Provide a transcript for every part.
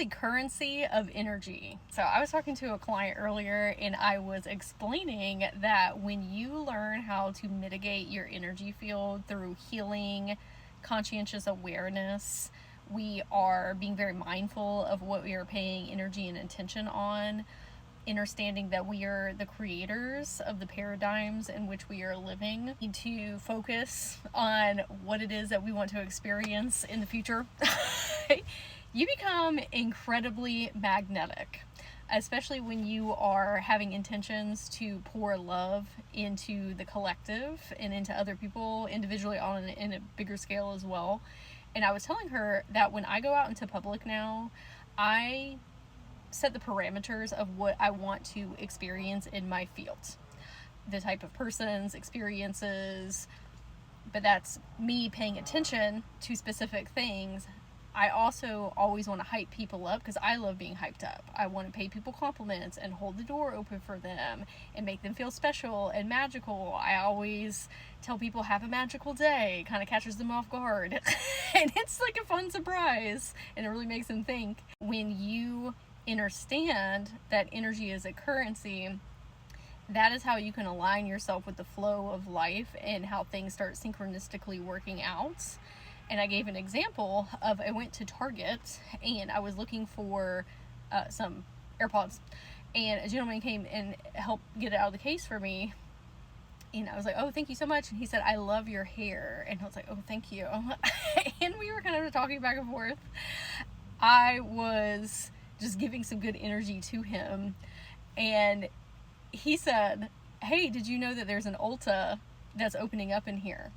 the currency of energy. So I was talking to a client earlier and I was explaining that when you learn how to mitigate your energy field through healing, conscientious awareness, we are being very mindful of what we are paying energy and attention on, understanding that we are the creators of the paradigms in which we are living. We need to focus on what it is that we want to experience in the future. You become incredibly magnetic, especially when you are having intentions to pour love into the collective and into other people individually in a bigger scale as well. And I was telling her that when I go out into public now, I set the parameters of what I want to experience in my field. The type of persons, experiences, but that's me paying attention to specific things. I also always want to hype people up because I love being hyped up. I want to pay people compliments and hold the door open for them and make them feel special and magical. I always tell people have a magical day, kind of catches them off guard. And it's like a fun surprise and it really makes them think. When you understand that energy is a currency, that is how you can align yourself with the flow of life and how things start synchronistically working out. And I gave an example of, I went to Target and I was looking for some AirPods, and a gentleman came and helped get it out of the case for me. And I was like, oh, thank you so much. And he said, I love your hair. And I was like, oh, thank you. And we were kind of talking back and forth. I was just giving some good energy to him. And he said, hey, did you know that there's an Ulta that's opening up in here?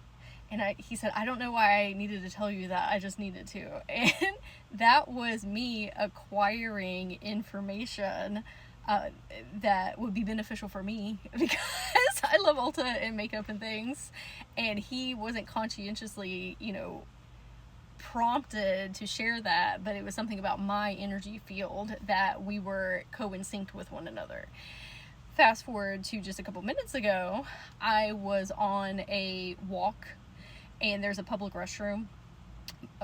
And he said, I don't know why I needed to tell you that. I just needed to. And that was me acquiring information that would be beneficial for me because I love Ulta and makeup and things. And he wasn't conscientiously, prompted to share that, but it was something about my energy field that we were co-in-synced with one another. Fast forward to just a couple minutes ago, I was on a walk and there's a public restroom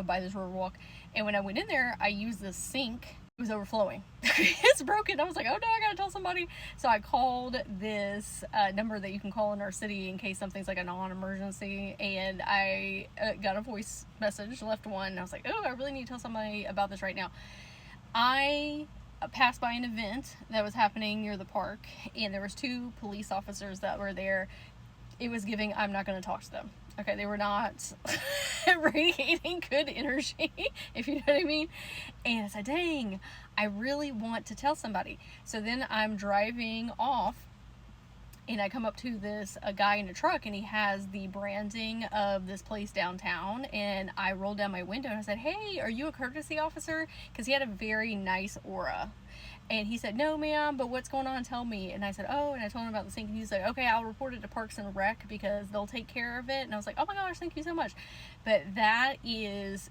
by this river walk, and when I went in there, I used the sink. It was overflowing. It's broken. I was like, oh no, I gotta tell somebody. So I called this number that you can call in our city in case something's like a non-emergency, and I got a voice message, left one, and I was like, oh, I really need to tell somebody about this right now. I passed by an event that was happening near the park, and there was 2 police officers that were there. It was giving, I'm not going to talk to them. Okay, they were not radiating good energy, if you know what I mean. And I said, dang, I really want to tell somebody. So then I'm driving off, and I come up to a guy in a truck, and he has the branding of this place downtown, and I rolled down my window and I said, hey, are you a courtesy officer? Because he had a very nice aura. And he said, no ma'am, but what's going on? Tell me. And I said, oh, and I told him about the sink, and he's like, okay, I'll report it to Parks and Rec because they'll take care of it. And I was like, oh my gosh, thank you so much. But that is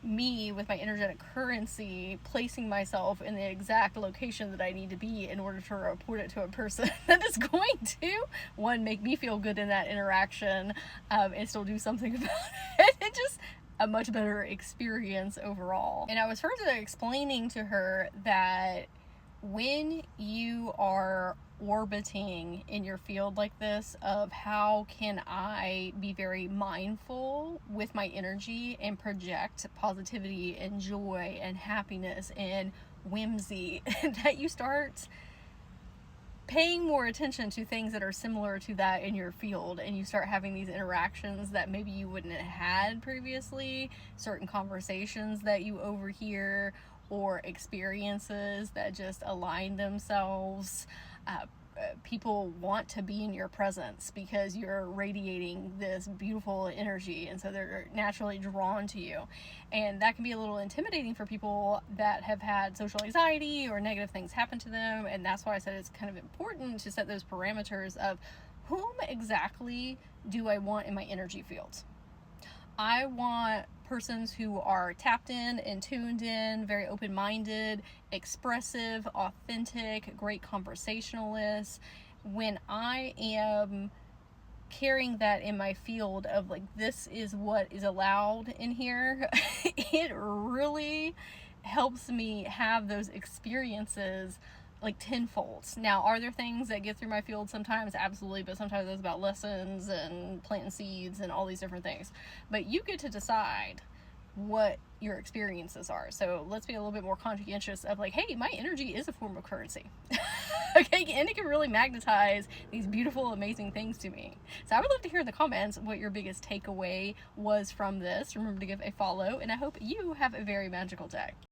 me with my energetic currency placing myself in the exact location that I need to be in order to report it to a person that is going to, one, make me feel good in that interaction, and still do something about it. It just a much better experience overall. And I was further explaining to her that when you are orbiting in your field like this, of how can I be very mindful with my energy and project positivity and joy and happiness and whimsy, that you start paying more attention to things that are similar to that in your field, and you start having these interactions that maybe you wouldn't have had previously, certain conversations that you overhear, or experiences that just align themselves. People want to be in your presence because you're radiating this beautiful energy, and so they're naturally drawn to you. And that can be a little intimidating for people that have had social anxiety or negative things happen to them, and that's why I said it's kind of important to set those parameters of whom exactly do I want in my energy field. I want persons who are tapped in and tuned in, very open-minded, expressive, authentic, great conversationalists. When I am carrying that in my field of this is what is allowed in here, it really helps me have those experiences like tenfold. Now, are there things that get through my field sometimes? Absolutely, but sometimes it's about lessons and planting seeds and all these different things. But you get to decide what your experiences are. So let's be a little bit more conscientious of like, hey, my energy is a form of currency. Okay, and it can really magnetize these beautiful, amazing things to me. So I would love to hear in the comments what your biggest takeaway was from this. Remember to give a follow, and I hope you have a very magical day.